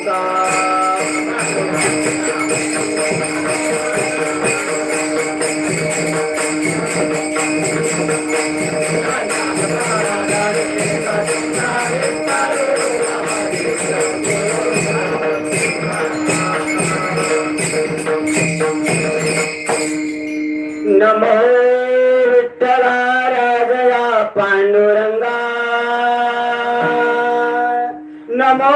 तुका नमो विठ्ठला राजया पांडुरंगा नमो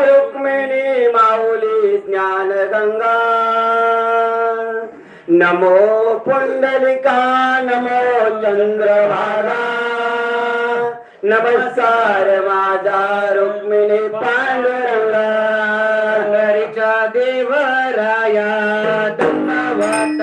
रुक्मिणी माऊली ज्ञानगंगा नमो पुंडलिका नमो चंद्रभागा नमस्कार माझा रुक्मिणी पांडुरंगा हरीच्या देवराया धन्यवाद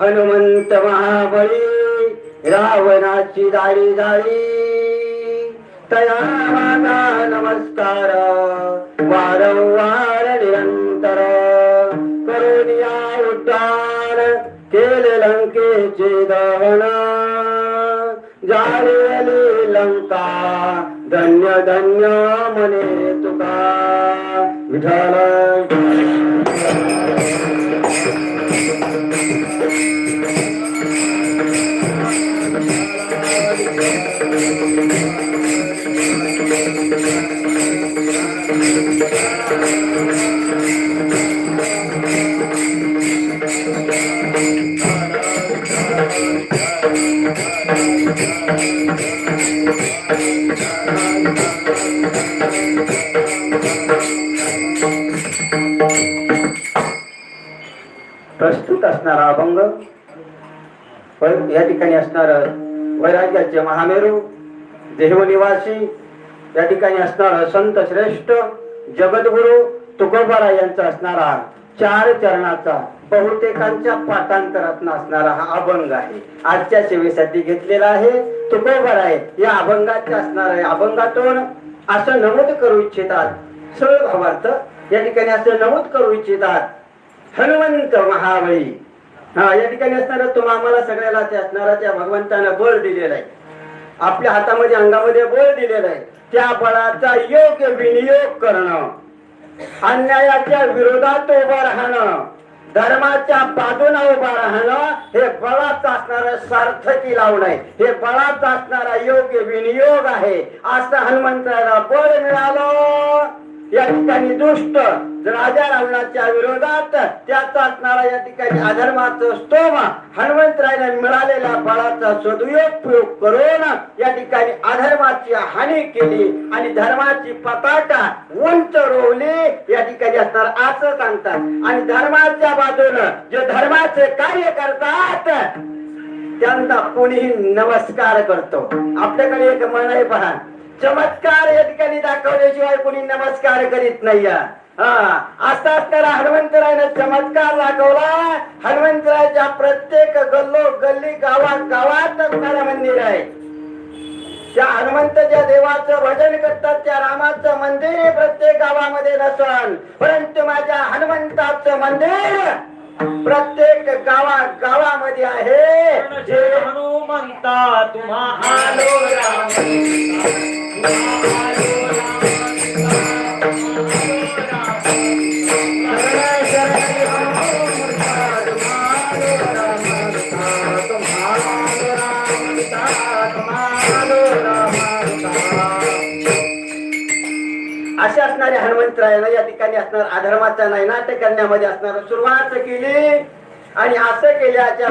हनुमंत महाबळी रावणाची दाढी झाली तया माझा नमस्कार वारंवार निरंतर करुनिया उड्डाण केले लंकेचे दहन झालेली लंका धन्य धन्य म्हणे तुका विठ्ठल प्रस्तुत असणारा अभंग या ठिकाणी असणार वैराग्याचे महामेरू देहनिवासी या ठिकाणी असणार संत श्रेष्ठ जगद्गुरु तुकोबाराय यांचा असणारा 4 चरणाचा बहुतेकांच्या पाठांतरात असणारा हा अभंग आहे. आजच्या सेवेसाठी घेतलेला आहे. तुकोबाराय या अभंगाचे असणारा अभंगातून असं नमूद करू इच्छितात सरळ भावार्थ या ठिकाणी असं नमूद करू इच्छितात हनुमंत महाबळी या ठिकाणी असणारा तुम्हा आम्हाला सगळ्याला ते असणारा त्या भगवंतानं बळ दिलेला आहे. आपल्या हातामध्ये अंगामध्ये बळ दिलेला आहे. त्या बळाचा योग्य विनियोग करणं अन्यायाच्या विरोधात उभं राहणं धर्माच्या बाजूला उभा राहणं हे बळाचा असणारा सार्थकी लावणं आहे. हे बळाचा असणारा योग्य विनियोग आहे. असं हनुमंताला बळ मिळालं. या ठिकाणी दुष्ट राजा रावणाच्या विरोधात त्याचा असणारा या ठिकाणी अधर्माचं स्तोम हनुमंतरायला मिळालेल्या बळाचा सदुपयोग करून या ठिकाणी अधर्माची हानी केली आणि धर्माची पताका उंच रोवली या ठिकाणी असणार असं सांगतात. आणि धर्माच्या बाजूनं जे धर्माचे कार्य करतात त्यांना कोणीही नमस्कार करतो. आपल्याकडे एक म्हण आहे पहा, चमत्कार या ठिकाणी दाखवल्याशिवाय कोणी नमस्कार करीत नाही. असा असणारा हनुमंतरायनं चमत्कार दाखवला. हनुमंतरायच्या प्रत्येक गल्लो गल्ली गावात गावात असणारा मंदिर आहे. त्या हनुमंत ज्या देवाचं भजन करतात त्या रामाचं मंदिर प्रत्येक गावामध्ये नसन, परंतु माझ्या हनुमंताचं मंदिर प्रत्येक गावामध्ये आहे. जे हनुमंता तुम्हा आलो अशा असणारे हनुमंतरायानं या ठिकाणी असणार अधर्माचा नायनाट करण्यामध्ये असणार सुरुवात केली. आणि असं केल्याच्या